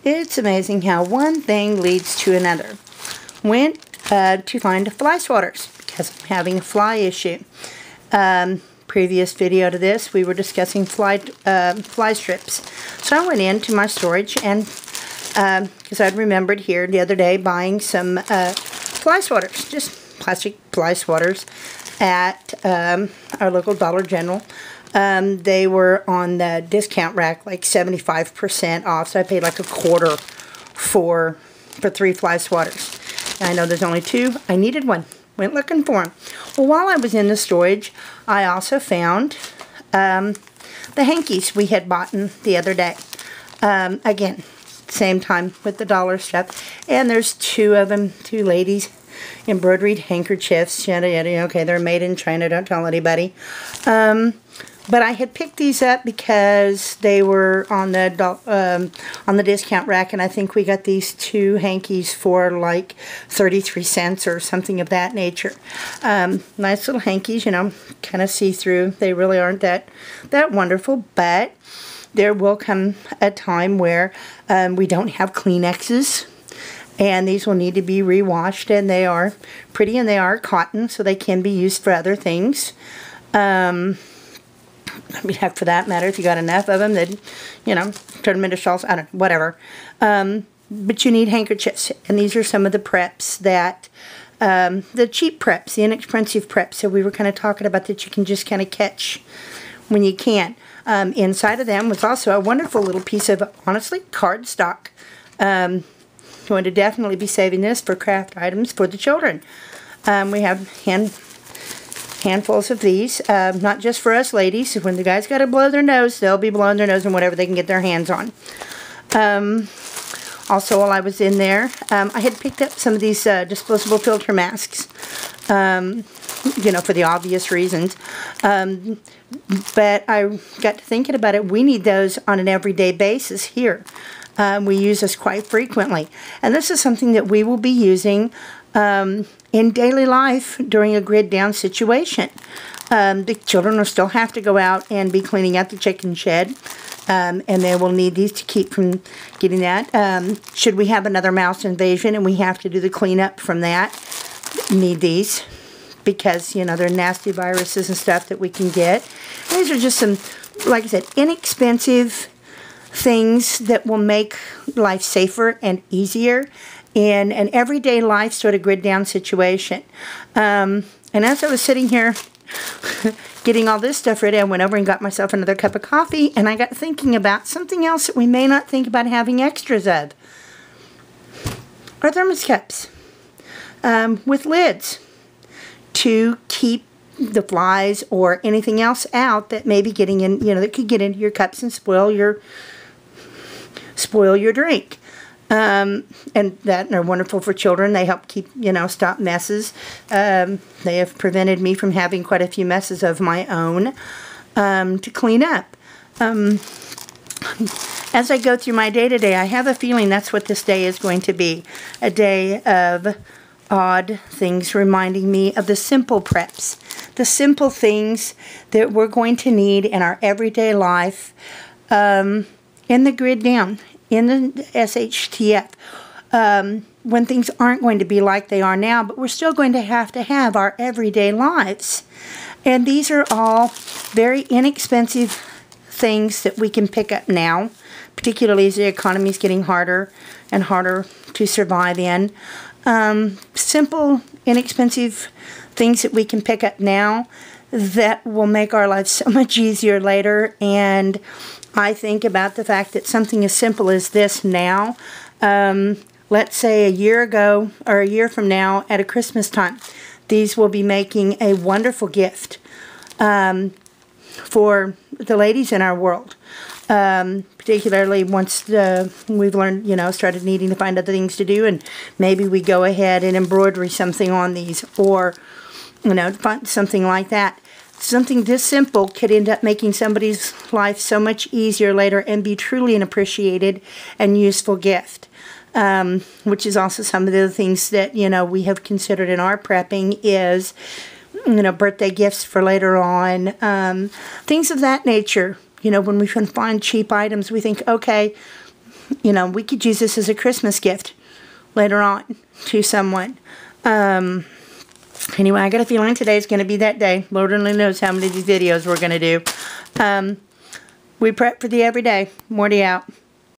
It's amazing how one thing leads to another. Went to find fly swatters because I'm having a fly issue. Previous video to this, we were discussing fly strips. So I went into my storage and because I'd remembered here the other day buying some fly swatters, just plastic fly swatters at our local Dollar General. They were on the discount rack, like 75% off, so I paid like a quarter for 3 fly swatters. I know there's only 2. I needed one. Went looking for them. Well, while I was in the storage, I also found the hankies we had bought the other day. Again, same time with the dollar stuff. And there's 2 of them, 2 ladies, embroidered handkerchiefs, yada yada. Okay, they're made in China, don't tell anybody. But I had picked these up because they were on the discount rack, and I think we got these 2 hankies for like 33 cents or something of that nature. Nice little hankies, you know, kind of see-through. They really aren't that wonderful, but there will come a time where we don't have Kleenexes, and these will need to be re-washed, and they are pretty, and they are cotton, so they can be used for other things. I mean, heck, for that matter, if you got enough of them, then, you know, turn them into shawls, I don't know, whatever. But you need handkerchiefs, and these are some of the preps that, the cheap preps, the inexpensive preps that we were kind of talking about that you can just kind of catch when you can. Inside of them was also a wonderful little piece of, honestly, cardstock. Going to definitely be saving this for craft items for the children. We have handfuls of these, not just for us ladies. When the guys got to blow their nose, they'll be blowing their nose on whatever they can get their hands on. Also, while I was in there, I had picked up some of these disposable filter masks, you know, for the obvious reasons. But I got to thinking about it. We need those on an everyday basis here. We use this quite frequently. And this is something that we will be using in daily life during a grid down situation. The children will still have to go out and be cleaning out the chicken shed. And they will need these to keep from getting that. Should we have another mouse invasion and we have to do the cleanup from that, need these. Because, you know, they're nasty viruses and stuff that we can get. And these are just some, like I said, inexpensive things that will make life safer and easier in an everyday life sort of grid down situation. And as I was sitting here getting all this stuff ready, I went over and got myself another cup of coffee, and I got thinking about something else that we may not think about having extras of. Our thermos cups with lids to keep the flies or anything else out that may be getting in, you know, that could get into your cups and spoil your drink. And that are wonderful for children. They help keep, you know, stop messes. They have prevented me from having quite a few messes of my own to clean up. As I go through my day-to-day, I have a feeling that's what this day is going to be. A day of odd things reminding me of the simple preps. The simple things that we're going to need in our everyday life in the grid down, in the shtf, when things aren't going to be like they are now, but we're still going to have our everyday lives. And these are all very inexpensive things that we can pick up now, particularly as the economy is getting harder and harder to survive in. Simple, inexpensive things that we can pick up now that will make our lives so much easier later. And I think about the fact that something as simple as this now, let's say a year ago or a year from now at a Christmas time, these will be making a wonderful gift for the ladies in our world. Particularly once we've learned, you know, started needing to find other things to do, and maybe we go ahead and embroidery something on these, or, you know, find something like that. Something this simple could end up making somebody's life so much easier later and be truly an appreciated and useful gift. Which is also some of the things that, you know, we have considered in our prepping is, you know, birthday gifts for later on. Things of that nature. You know, when we can find cheap items, we think, okay, you know, we could use this as a Christmas gift later on to someone. Anyway, I got a feeling today's going to be that day. Lord only knows how many of these videos we're going to do. We prep for the everyday. Morty out.